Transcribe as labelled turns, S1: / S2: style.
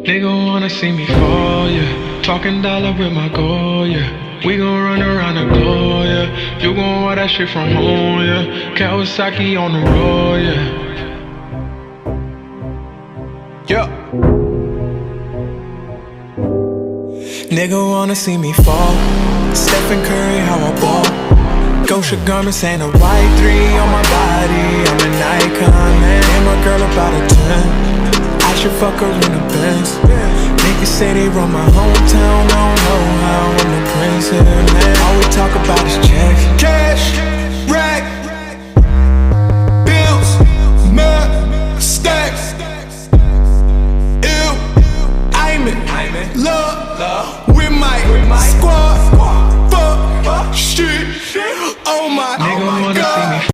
S1: Nigga wanna see me fall, yeah. Talking dollar with my goal, yeah. We gon' run around the globe, yeah. You gon' wear that shit from home, yeah. Kawasaki on the road, yeah. Yeah. Nigga wanna see me fall. Stephen Curry, how I ball. Gosha garments and a white 3 on my body. I'm an icon, man. And my girl about a 10. I should fuck her in the Benz. Niggas say they run my hometown. I don't know how I'm the prince here, man. All we talk about is checks. Cash.